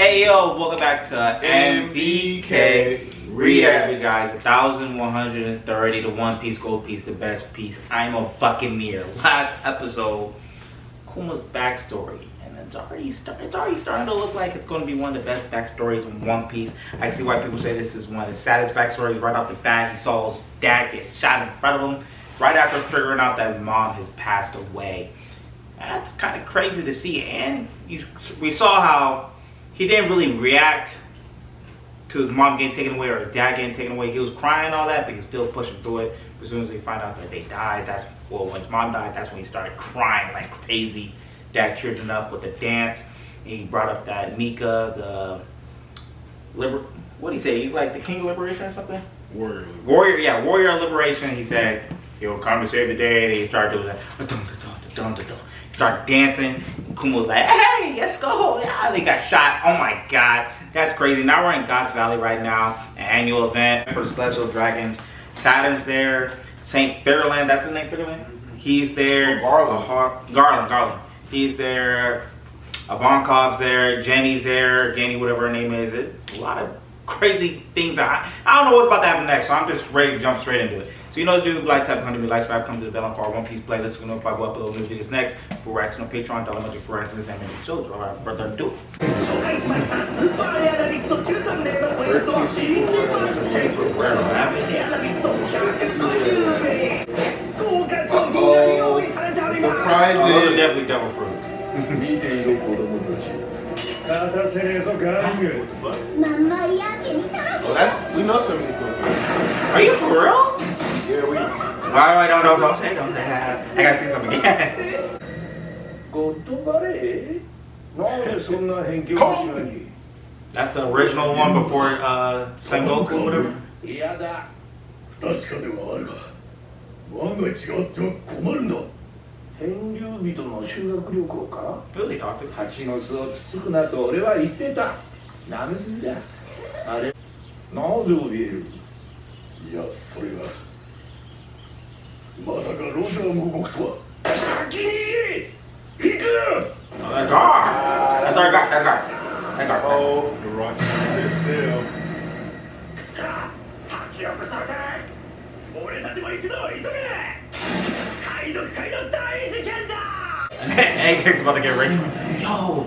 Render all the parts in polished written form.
Hey yo, welcome back to MBK Reacts, guys. 1,130, the One Piece Gold Piece, the best piece. I'm a Buccaneer. Last episode, Kuma's backstory, and it's already starting to look like it's going to be one of the best backstories in One Piece. I see why people say this is one of the saddest backstories. Right off the bat, he saw his dad get shot in front of him right after figuring out that his mom has passed away. That's kind of crazy to see, and we saw how he didn't really react to his mom getting taken away or his dad getting taken away. He was crying and all that, but he was still pushing through it. As soon as he found out that they died, when his mom died, that's when he started crying like crazy. Dad cheered him up with a dance. And he brought up that Mika, what did he say? He's like the king of liberation or something? Warrior, yeah, warrior of liberation. He said, he'll come to save the day. He started doing that. Started dancing. And Kuma was like, hey, let's go. Yeah, they got shot. Oh my god, that's crazy. Now we're in God's Valley right now, an annual event for the Celestial Dragons. Saturn's there. Saint Fairland, that's his name, Fairland? He's there. Garland. He's there. Ivankov's there. Jenny's there. Jenny, whatever her name is. It's a lot of crazy things. I don't know what's about to happen next, so I'm just ready to jump straight into it. So you know the dude, like, type, come to me, like, subscribe, come to the bell on for our One Piece playlist. We're going to notify what upload new videos next. For reaction on Patreon, $1 for reactions and many shows. Without further ado. The prize is definitely devil fruit. What the fuck? Oh, we know some of these people. Are you for real? Yeah, we. Alright, don't say. I gotta see them again. That's the original one before Sengoku, whatever. Who they talk to? That Garp. That's our Garp. That Garp. Oh, the rock said sail. And Egghead's about to get ready. Yo!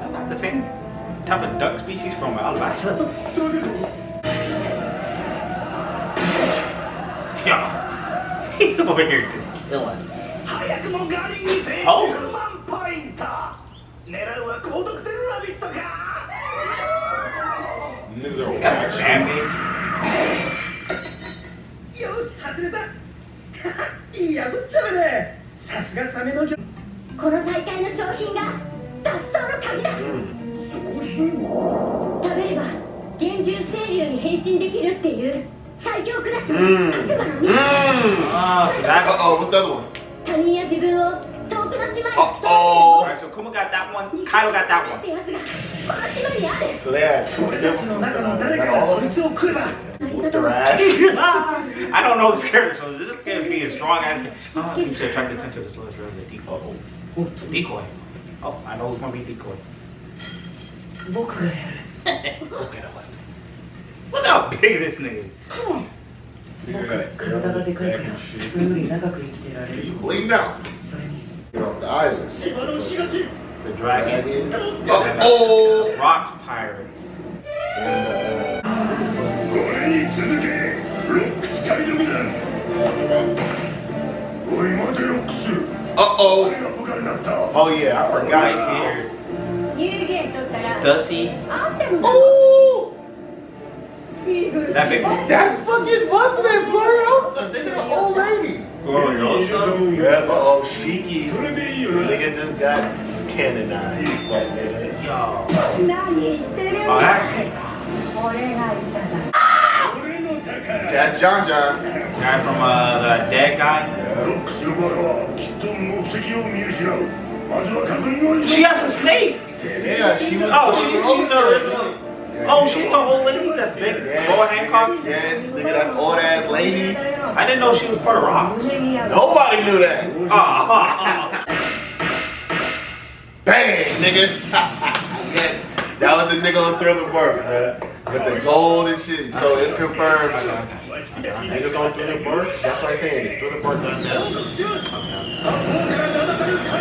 Not the same type of duck species from Alabasta. Yeah. He's over here just killing. Oh! They got a fan base. So that's... Uh-oh, what's the other one? Uh-oh. Alright, so Kuma got that one, Kaido got that one. So they had two devil fruits and got all of them. Whooped their ass. I don't know this character, so this can be a strong ass. Oh, you should attract the attention of the Celestial as a decoy. Decoy. Oh, I know who's gonna be decoy. Look how big this nigga is. You bleeding out. Get off the island. The dragon. Uh-oh. Rocks pirates. Uh-oh. Oh yeah, I forgot. Right here. Stussy. Oh! That big one? That's fucking busting that Gloriosa. They're the old lady. Gloriosa? Yeah, the old Shiki. Nigga just got canonized. That nigga. Yo. Oh, that's big. That's John. Guy from the dead guy. Yeah. She has a snake. Yeah, she was. Oh, she's the original. Oh, she's the old lady that's big. Boa Hancock's. Yes, look at that old ass lady. I didn't know she was part of Rocks. Nobody knew that. Bang, nigga. Yes, that was the nigga on Thriller Bark, man. With the gold and shit. So it's confirmed. Niggas on Thriller Bark. That's what I'm saying. It's Thriller Bark right now.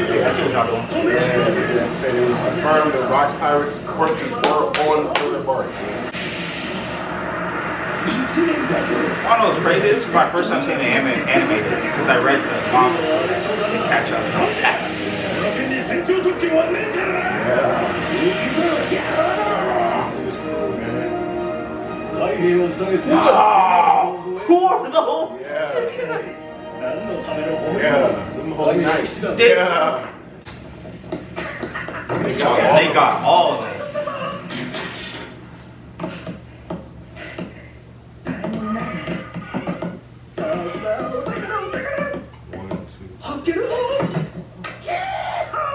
That's what y'all doing. Yeah, I'm saying it was confirmed that Rocks Pirates corpses were on Thriller Bark. I know it's crazy. This is my first time seeing an animated since I read the manga and catch up. Oh, who are those? Yeah, them holy nice. Yeah. They got all of them.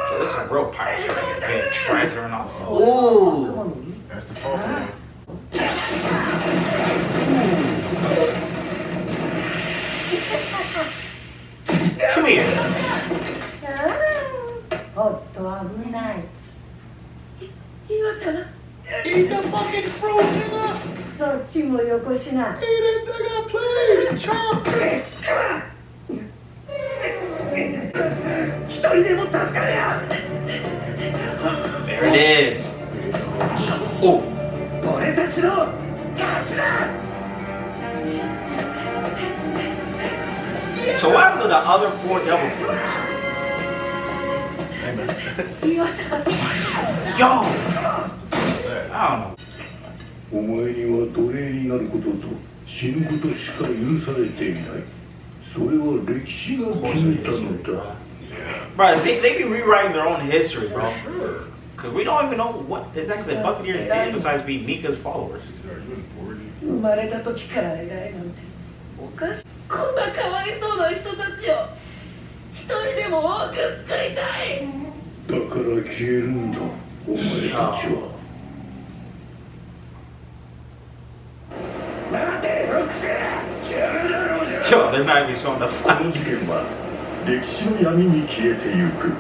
So this is a real pirate ship. Like treasure and all. Ooh. That's the problem. Come here. Eat the fucking fruit, nigga. Eat it, nigga, please. Chop. There it is. Oh. So what happened to the other 4 double fruits? Yo! I don't know. お前には奴隷になることと死ぬことしか許されていない。それは歴史が決めたのだ。Bro, they be rewriting their own history, bro. Because we don't even know what exactly the Buccaneers did besides be Mika's followers. 生まれた時から偉いなんておかしい。こんなかわいそうな人たちを一人でも多く救いたい。だから消えるんだ、お前たちは。Yo, they're not even showing the こ fight. の事件は歴史の闇に消えてゆく。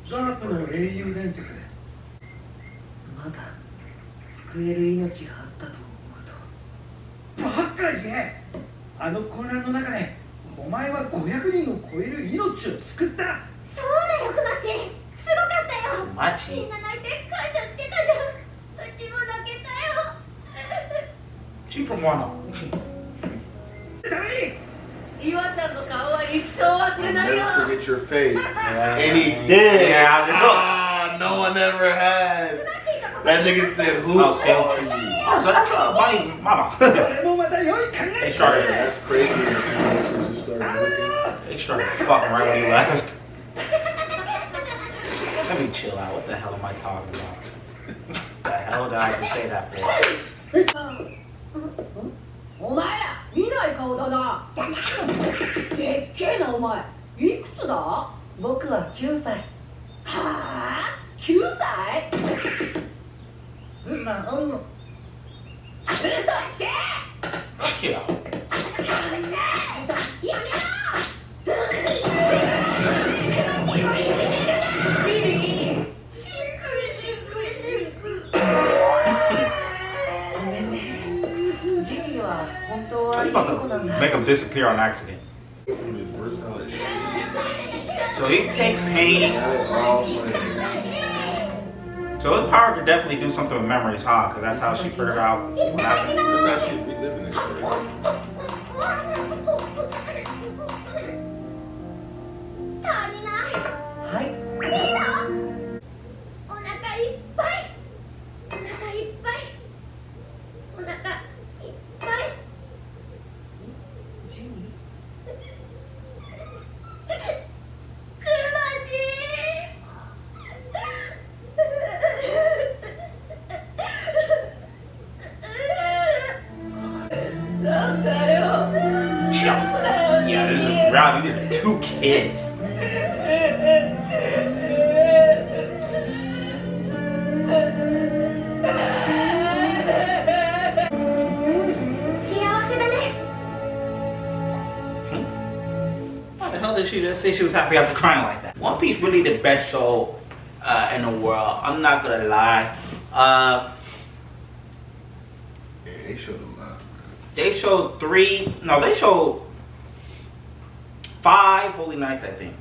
ザープの英雄伝説。まだ救える命があったと思うと。バカ言え。あの混乱の中でお前は500人を超える命を救った。そうだよ、クマチ。すごかったよ。みんな泣いて感謝してたじゃん。うちも泣けたよ。She from Wano. 岩ちゃんの顔は一生忘れないよ。 Never forget your face. And he did. Yeah, no one ever has. That nigga said, who Oh, are you? Oh, so that's Bunny Mama. それもまた良い考 They え。 started. That's crazy. Just started working. They started fucking right when he left. Let me chill out. What the hell am I talking about? The hell did I just say that for? お前ら見ない顔だな。でっけえなお前。いくつだ？僕は9歳。はあ？9歳？なんの。嘘つけ！ Yeah. やめろ。ジリー。So he's about to make him disappear on accident. So he can take pain. So his power could definitely do something with memories, huh? Because that's how she figured out what happened. That's actually reliving this story. 足りない。はい。いいの？お腹いっぱい。お腹いっぱい。お腹いっぱい。Yeah, this is reality. These are 2 kids. say she was happy after crying like that. One Piece really the best show in the world. I'm not gonna lie. Yeah, they showed a lot. They showed they showed 5 Holy Nights, I think.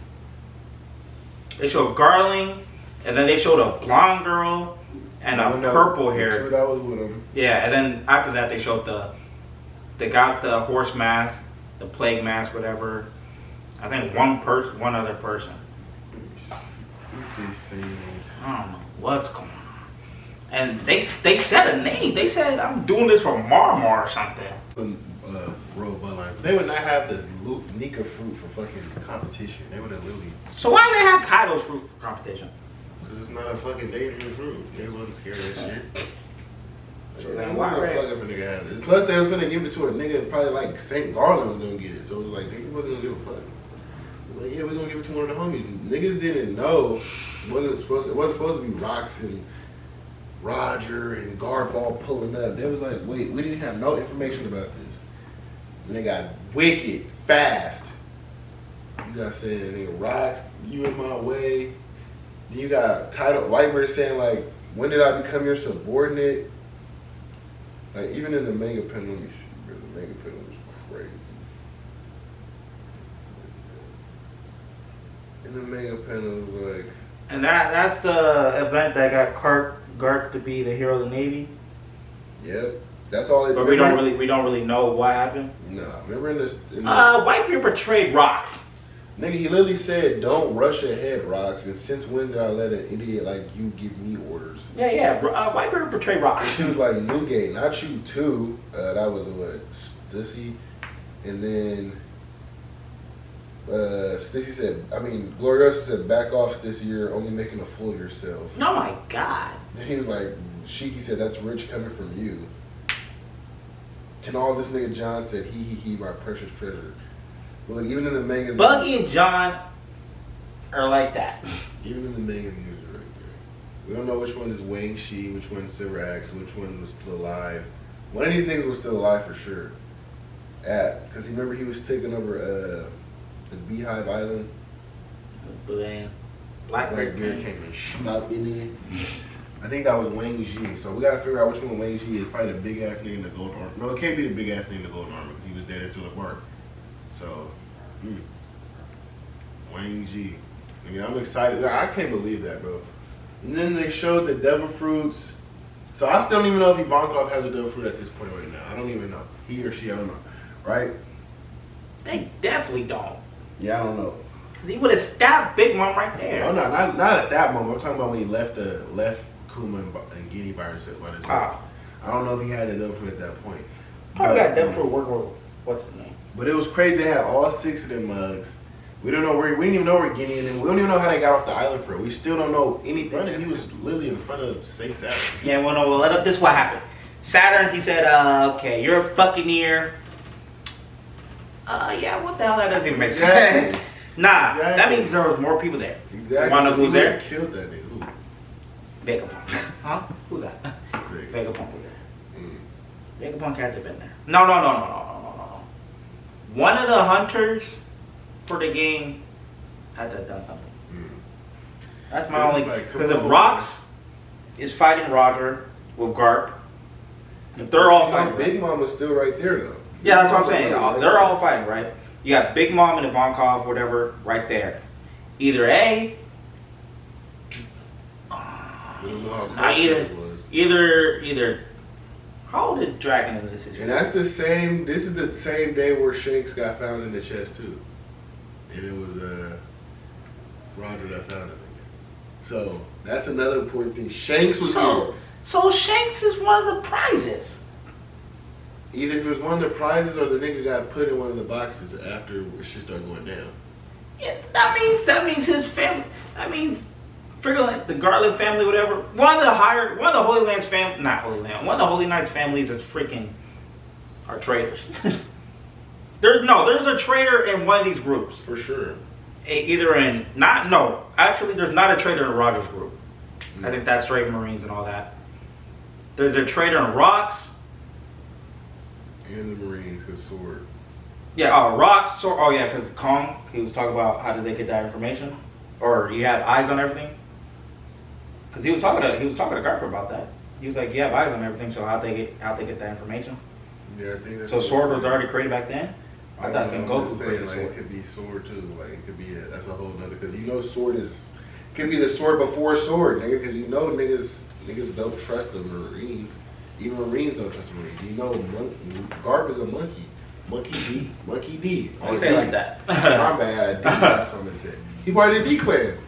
They showed Garling, and then they showed a blonde girl and a purple hair. That was with them. Yeah, and then after that they showed they got the horse mask, the plague mask, whatever. I think one other person. I don't know what's going on. And they said a name. They said, I'm doing this for Marmar or something. Royal Bloodline. They would not have the Nika fruit for fucking competition. They would have literally. So why do they have Kaido's fruit for competition? Because it's not a fucking dangerous fruit. Niggas wasn't scared of that shit. So then why the fuck if a nigga had it? Plus, they was gonna give it to a nigga probably like St. Garland was gonna get it. So it was like, nigga wasn't gonna give a fuck. Like, yeah, we're gonna give it to one of the homies. Niggas didn't know. It wasn't supposed to be Rox and Roger and Garp all pulling up. They was like, wait, we didn't have no information about this. And they got wicked fast. You got saying, nigga, Rox, you in my way. Then you got Kaido Whitebird saying, like, when did I become your subordinate? Like, even in the manga pen, let me see, bro, the manga pen was crazy. In the manga pen, it was like. And that's the event that got Garp to be the hero of the Navy. Yep, that's all. But we don't really know what happened. No, remember in this. Whitebeard betrayed Rox. Nigga, he literally said, "Don't rush ahead, Rox." And since when did I let an idiot like you give me orders? Yeah. Whitebeard betrayed Rox. She was like, Newgate, not you too. That was what, Stussy, and then. Stacey said, Gloriosa said, back off, Stacey, you're only making a fool of yourself. Oh my God. Then he was like, Shiki said, that's rich coming from you. And all this nigga John said, he, my precious treasure. Well, like, even in the manga. Buggy and John are like that. Even in the manga news right there. We don't know which one is Wang Shi, which one's Silver Axe, which one was still alive. One of these niggas was still alive for sure. Because remember he was taking over, the Beehive Island. Blackbeard came and schmucked in there. I think that was Wang Ji. So we gotta figure out which one Wang Ji is. Probably the big ass nigga in the gold armor. No, it can't be the big ass nigga in the gold armor because he was dead until it worked. So, Wang Ji. I mean, I'm excited. I can't believe that, bro. And then they showed the devil fruits. So I still don't even know if Ivankov has a devil fruit at this point right now. I don't even know. He or she, I don't know. Right? They definitely don't. Yeah, I don't know. He would have stabbed Big Mom right there. Oh no, not at that moment. I'm talking about when he left Kuma and Guinea by himself. I don't know if he had the devil fruit at that point. Probably got devil fruit working with what's his name. But it was crazy. They had all 6 of them mugs. We didn't even know where Guinea and them. We don't even know how they got off the island for it. We still don't know anything. And he was literally in front of Saint Saturn. Yeah, well, no, let up. This is what happened. Saturn, he said, okay, you're a buccaneer. Yeah, what the hell? That doesn't even make sense. Nah, exactly. That means there was more people there. Exactly. You wanna know who's there? Killed that nigga. Who? Vegapunk. Huh? Who's that? Vegapunk was there. Vegapunk had to have been there. No. One of the hunters for the game had to have done something. That's my only. Because if Rox is fighting Roger with Garp, if they're all fighting. Big Mom was still right there though. Yeah, that's what I'm saying. They're all fighting, right? You got Big Mom and Ivankov, whatever, right there. Either A, either. How old is Dragon in this situation? And that's the same. This is the same day where Shanks got found in the chest too, and it was Roger that found it. So that's another important thing. Shanks was here. So Shanks is one of the prizes. Either it was one of the prizes or the nigga got put in one of the boxes after shit started going down. Yeah, that means his family. That means figure like the Garland family, whatever. One of the Holy Lands family, not Holy Land. One of the Holy Knights families is freaking are traitors. There's a traitor in one of these groups For sure. Actually, there's not a traitor in Roger's group. I think that's straight Marines and all that. There's a traitor in Rox. And the Marines, because Sword. Yeah, rocks. So, oh yeah, because Kong, he was talking about how did they get that information, or you have eyes on everything. Because he was talking to Garp about that. He was like, you have eyes on everything, so how'd they get that information? Yeah, I think that's So Sword was already created back then. I thought saying Goku created like, Sword. it could be Sword too. Like it could be that's a whole nother. Because you know Sword could be the Sword before Sword, nigga. Because you know niggas don't trust the Marines. Even Marines don't trust the Marines. You know, Garp is a monkey. Monkey D. Why you say it like that? My bad. D, that's what I'm gonna say. He part of the D clan.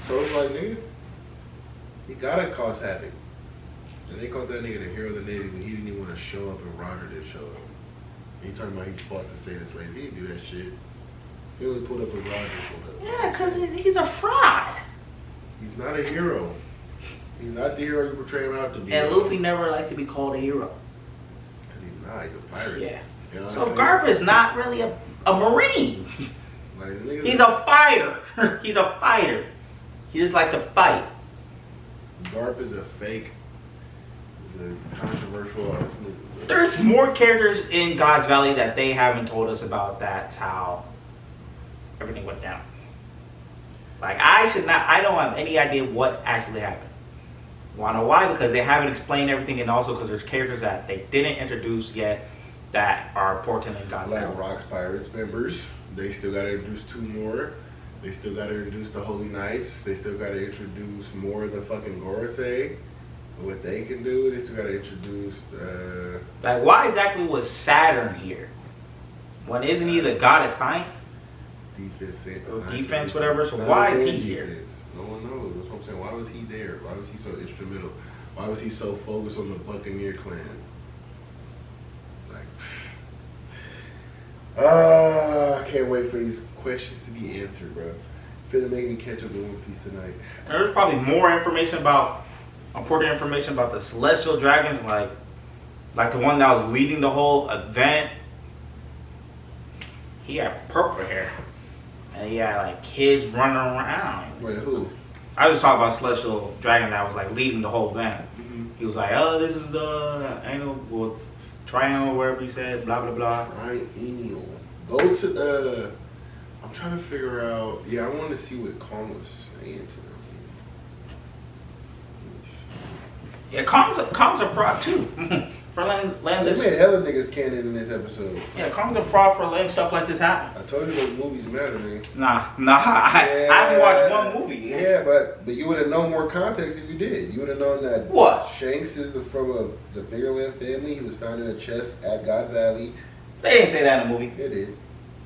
So it's like, nigga, he gotta cause havoc. And they called that nigga the hero of the Navy when he didn't even want to show up and Roger didn't show up. And he talking about he fought to save the slaves. He didn't do that shit. He only pulled up when Roger pulled up. Yeah, because he's a fraud. He's not a hero. He's not the hero you portray him out to be. And Luffy never liked to be called a hero. Because he's not. He's a pirate. Yeah. You know So Garp is not really a Marine. Like, nigga, He's a fighter. He's a fighter. He just likes to fight. Garp is a fake. He's a controversial. There's more characters in God's Valley that they haven't told us about. That's how everything went down. Like I don't have any idea what actually happened. Wanna know why? Because they haven't explained everything, and also because there's characters that they didn't introduce yet that are important in God's Valley. Like Rock's Pirates members, they still gotta introduce 2 more. They still gotta introduce the Holy Knights. They still gotta introduce more of the fucking Gorosei. What they can do. They still gotta introduce like why exactly was Saturn here? When isn't he the god of science? Defense, whatever. So why is he here? No one knows. That's what I'm saying. Why was he there? Why was he so instrumental? Why was he so focused on the Buccaneer clan? Like, I can't wait for these questions to be answered, bro. Finna make me catch up with One Piece tonight. There's probably more information important information about the Celestial Dragons, like the one that was leading the whole event. He had purple hair. And he had like kids running around. Wait, who? I was talking about Celestial Dragon that was like leading the whole event. He was like, oh, this is the angle, triangle, wherever he said, blah, blah, blah. Triennial. Go to, I'm trying to figure out, I want to see what Kong was saying to them. Yeah, Kong's a fraud too. For letting They this. made hella niggas canon in this episode. Yeah, Kong's a fraud for letting stuff like this happen. I told you those movies matter, man. Nah, I haven't watched one movie. Yeah, but you would have known more context if you did. You would have known that What? Shanks is from the Fingerland family. He was found in a chest at God Valley. They didn't say that in the movie. It did.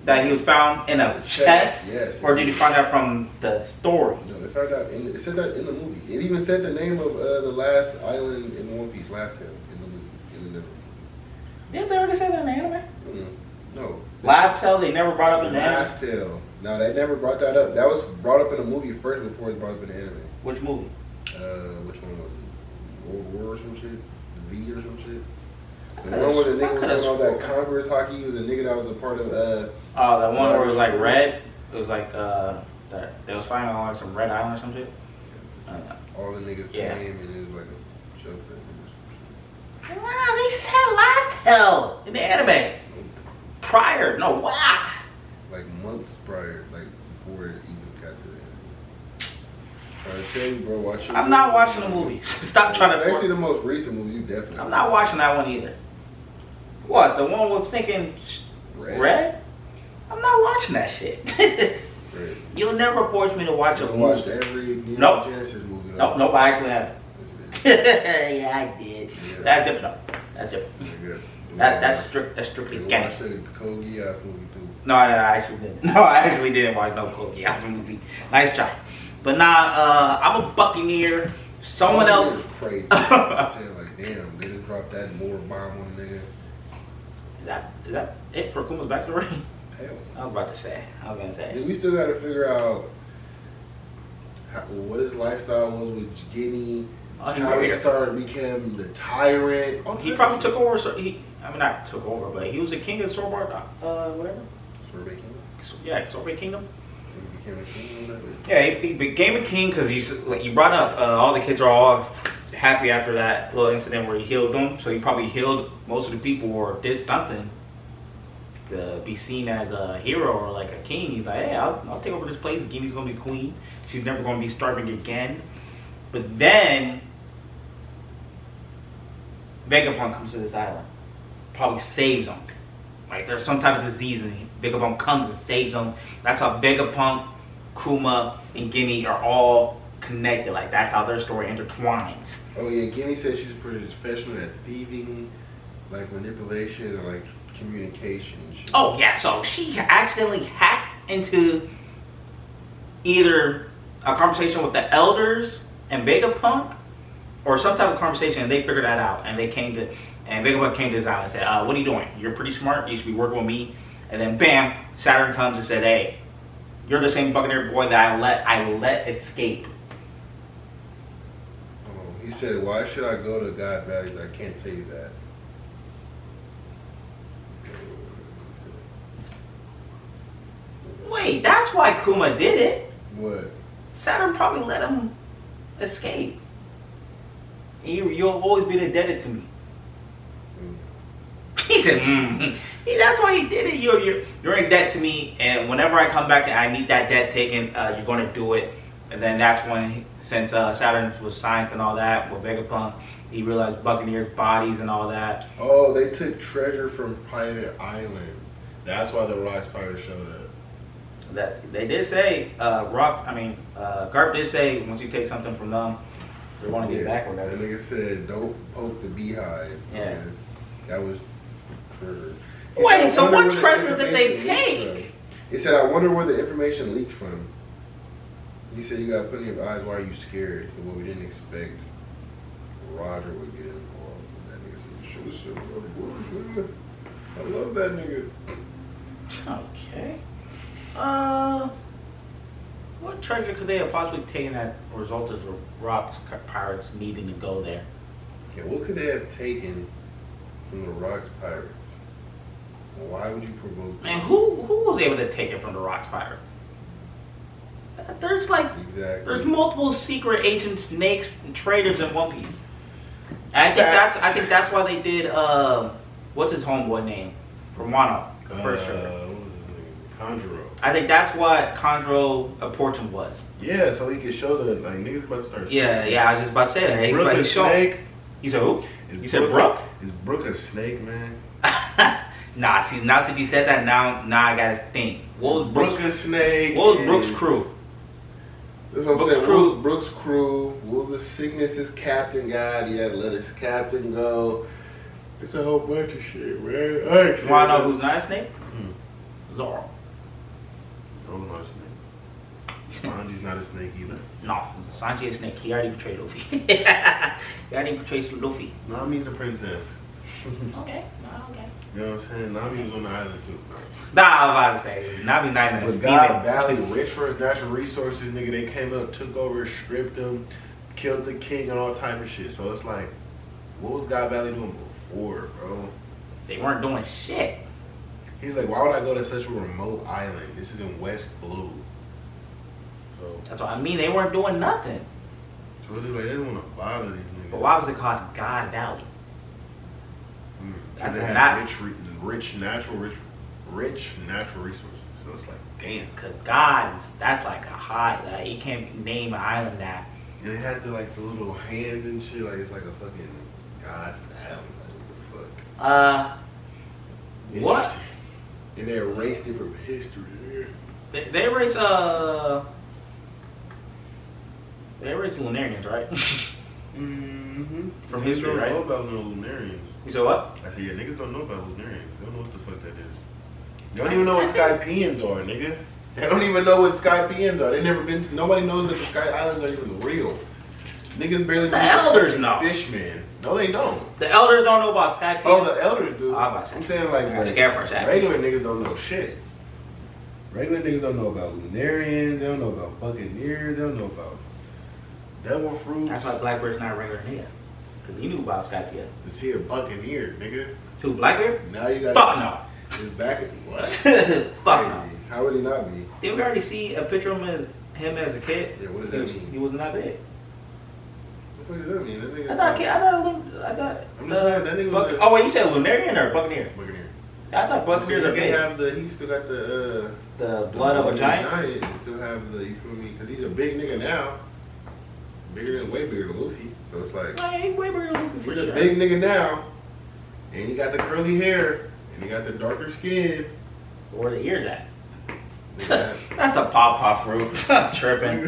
That he was found in a chest? Yes. Or did you find out from the story? No, they found out. It said that in the movie. It even said the name of the last island in One Piece, Laugh Tale, in the movie. Didn't they already say that in the anime? No. Laugh Tale, they never brought up in the anime? Laugh Tale. No, they never brought that up. That was brought up in the movie first before it was brought up in the anime. Which movie? Which one was it? World War or some shit? Z or some shit? The one where the nigga was doing all that Congress hockey, he was a nigga that was a part of Oh, that one where it was like red? It was like that they was finding on like some red island or some shit? All the niggas came and it was like a joke. Wow, they said Laugh Tale in the anime. Prior, no, wow. Like months prior, like before it even got to the end. Trying to tell you, bro, watch it. I'm not watching the movie. Stop trying to. Actually, the most recent movie, you definitely. I'm not watching that one either. What? The one was thinking red? I'm not watching that shit. Red. You'll never force me to watch a movie. Watched every Nope. Genesis movie. Nope, I actually haven't. Yeah, I did. Yeah. That's different. That's different. That's strictly I canon. watched the Code Geass movie too. No, I actually didn't. No, I actually didn't watch no Code Geass movie. Nice try. But nah, I'm a Buccaneer. Someone else is crazy. I'm saying like, damn, they done dropped that more bomb on a nigga. Is that it for Kuma's backstory? Hell. I was about to say. I was gonna say. Dude, we still gotta figure out what his lifestyle was with Guinea. How he became the tyrant. He probably took over. Not took over, but he was the king of Sorbet, whatever. Sorbet Kingdom? Yeah, Sorbet Kingdom. He became a king. Yeah, he became a king because you brought up all the kids are all happy after that little incident where he healed them. So he probably healed most of the people or did something. to be seen as a hero or like a king. He's like, hey, I'll take over this place. Guinea's gonna be queen. She's never gonna be starving again. But then Vegapunk comes to this island, probably saves him. Like there's some type of disease and Vegapunk comes and saves him. That's how Vegapunk, Kuma, and Guinea are all connected. Like that's how their story intertwines. Oh yeah, Guinea says she's pretty professional at thieving, like manipulation and like communication and shit. Oh yeah, so she accidentally hacked into either a conversation with the elders and Vegapunk, or some type of conversation, and they figured that out, and Vegapunk came to his island and said, what are you doing? You're pretty smart, you should be working with me. And then bam, Saturn comes and said, hey, you're the same Buccaneer boy that I let escape. Oh, he said, why should I go to God Valleys? I can't tell you that. Wait, that's why Kuma did it. What? Saturn probably let him escape. You'll always be indebted to me. He said, that's why he did it. You're in debt to me, and whenever I come back and I need that debt taken, you're going to do it. And then that's when, since Saturn was science and all that, with Vegapunk, he realized Buccaneer's bodies and all that. Oh, they took treasure from Private Island. That's why the Rocks Pirate showed up. That they did say, Garp did say once you take something from them, they want to get back with that. That nigga said, don't poke the beehive. Yeah. That was true. Wait, so what treasure did they take? He said, I wonder where the information leaked from. He said, you got plenty of eyes, why are you scared? He said, well, we didn't expect Roger would get involved. That nigga said, you should have said that. I love that nigga. Okay. What treasure could they have possibly taken that resulted of Rock Pirates needing to go there? Yeah, what could they have taken from the Rocks Pirates? Why would you provoke them? And who was able to take it from the Rocks Pirates? There's there's multiple secret agent snakes and traders in One Piece. And I think that's why they did what's his homeboy name from Wano, the first treasure. Conjuro. I think that's what Conjuro Portum was. Yeah, so he could show the niggas about to start. Yeah, I was just about to say that. Brook a snake. You said who? You said Brook? Is Brook a snake, man? Nah, see, now since you said that, now I gotta think. What was Brook a snake? What was Brook's crew? That's what I'm saying. Brook's crew. What was the sickness's captain guy? He had to let his captain go. It's a whole bunch of shit, man. You wanna know who's not a snake? Zoro. Zoro's not a snake. Sanji's not a snake either. No, Sanji a snake. He already betrayed Luffy. He already betrayed Luffy. Nami's a princess. Okay. You know what I'm saying? Nami was on the island too. Nah, I was about to say, Nami's not even a But God Valley, rich for his natural resources, nigga, they came up, took over, stripped him, killed the king and all type of shit. So it's like, what was God Valley doing before, bro? They weren't doing shit. He's like, why would I go to such a remote island? This is in West Blue. So That's what I mean. They weren't doing nothing. So it's like, they didn't want to bother these niggas. But why was it called God Valley? They had rich natural resources. So it's like, damn. Cause God, that's like a high. Like you can't name an island that. And they had the little hands and shit. Like it's like a fucking God island. Like, what the fuck? What? And they erased it from history. They erased Lunarians, right? From history, right? Niggas don't know about no Lunarians. You said what? I said, yeah, niggas don't know about Lunarians. They don't know what the fuck that is. They don't even know what Skypeans are, nigga. They don't even know what Skypeans are. They never been to, nobody knows that the Sky Islands are even real. Niggas barely The elders know. Fishman. No, they don't. The elders don't know about Skype. Oh, the elders do. I'm saying like scared for a second. regular niggas don't know shit. Regular niggas don't know about Lunarians. They don't know about Buccaneers. They don't know about devil fruits. That's why Blackbeard's not a regular nigga. Cause you knew about Skype yet. Is he a Buccaneer, nigga? Who, Blackbeard? Now you got. Fuck no. He's back at what? Fuck no. How would he not be? Did we already see a picture of him as a kid? Yeah, what does that mean? He was not big. What does that mean? I thought I'm just saying, that nigga was oh wait, you said Lunarian or Buccaneer? Buccaneer. I thought Buccaneers are big. He still got the blood of a giant. And still have the, you feel me? Because he's a big nigga now. Way bigger than Luffy. So it's like, he's way bigger than Luffy for he's sure. a big nigga now. And he got the curly hair. And he got the darker skin. Where the ears at? Nigga, That's a pop fruit. I'm tripping.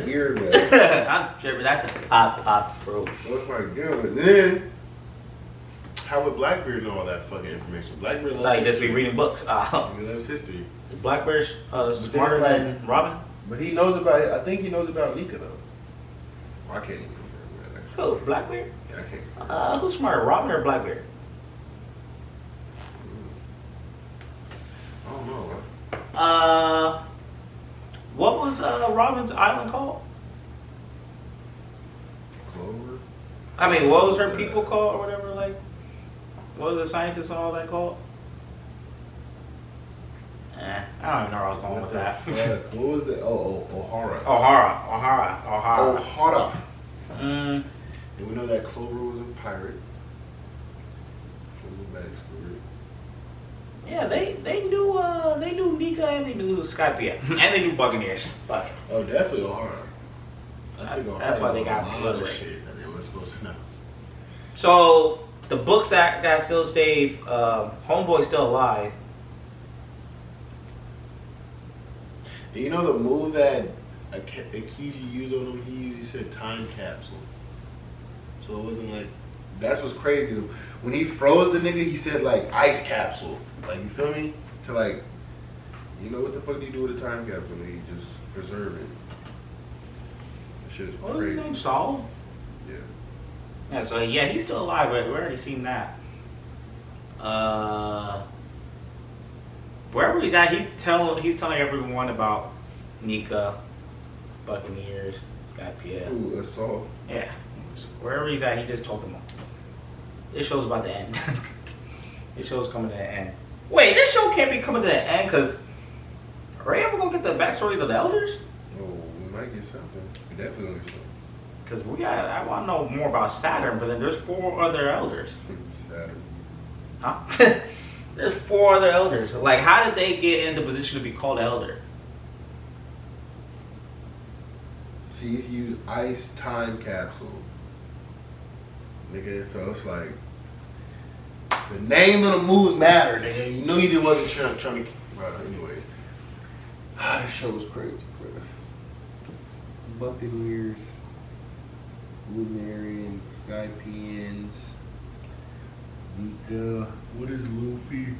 Ear, man. I'm tripping. That's a pop fruit. Oh my god. And then, how would Blackbeard know all that fucking information? Blackbeard loves Like, history. just be reading books. He loves history. Blackbeard's smarter than Robin? But he knows about, I think he knows about Nika though. Well, I can't even confirm that. Who? Blackbeard? Yeah, I can't confirm. Who's smarter, Robin or Blackbeard? I don't know. What was Robin's island called? Clover? I mean, what was her people called or whatever? Like, what was the scientists and all that called? I don't even know where I was going with that. What was the? O'Hara. O'Hara. O'Hara. Mm. And we know that Clover was a pirate. From the backstory. Yeah, they knew Nika and they knew Skypiea and they knew Buccaneers. Fuck it. Oh, definitely O'Hara. I think O'Hara. That's why they knows got a lot of Blu-ray. shit that they were supposed to know. So the books that still stayed, Homeboy's still alive. And you know the move that Akiji used on him? He said time capsule. So it wasn't like, that's what's crazy. When he froze the nigga, he said like ice capsule. Like, you feel me? To like, you know what the fuck do you do with a time capsule? You just preserve it. That shit is What was his crazy. name? Saul? Yeah. Yeah, so yeah, he's still alive, but we already seen that. Wherever he's at, he's telling everyone about Nika, Buccaneers, Skypiea. Ooh, assault. Yeah. Wherever he's at, he just told them all. This show's about to end. This show's coming to the end. Wait, this show can't be coming to the end because are we ever gonna get the backstories of the elders? Oh, we might get something. We definitely gonna get something. Because I want to know more about Saturn, but then there's 4 other elders. Saturn. Huh? There's 4 other elders. Like, how did they get in the position to be called elder? See, if you use ice time capsule, nigga, so it's like the name of the moves matter, nigga. You know you wasn't trying to. Right, anyways, this show was crazy, bro. Buccaneers, Lunarians, Skypians, Nika. What is Luffy?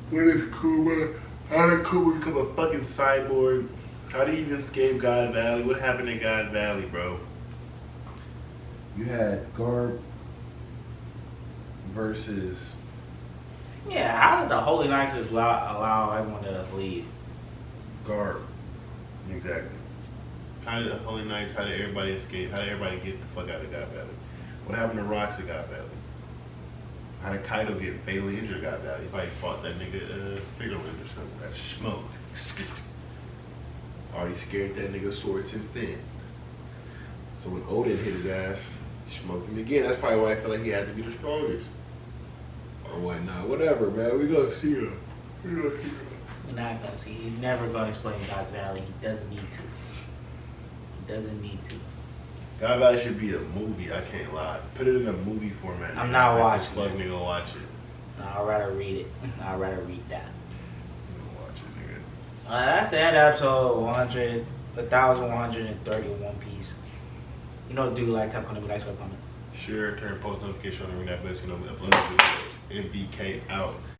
What is Kuma? How did Kuma become a fucking cyborg? How did he even escape God Valley? What happened in God Valley, bro? You had Garp versus. Yeah, how did the Holy Knights just allow everyone to leave? Garp. Exactly. How did the Holy Knights, how did everybody escape? How did everybody get the fuck out of God Valley? What happened to Rocks at God Valley? How did Kaido get fatally injured at God Valley? He probably fought that nigga Figurewind or something. That smoke. Already scared that nigga's sword since then. So when Odin hit his ass, he smoked him again. That's probably why I felt like he had to be the strongest. Or whatnot. Whatever, man. We gonna see him. We're not gonna see. He's never gonna explain God's Valley. He doesn't need to. He doesn't need to. God Valley should be a movie. I can't lie. Put it in a movie format. I'm not watching Fuck it. nigga, watch it. No, I'd rather read it. I'd rather read that. You don't watch it, nigga. That's the end of episode 1131 One Piece. You know, do like, tap on the like, subscribe, comment. Share, turn post notification on the ring that bell so you know we upload videos. MBK out.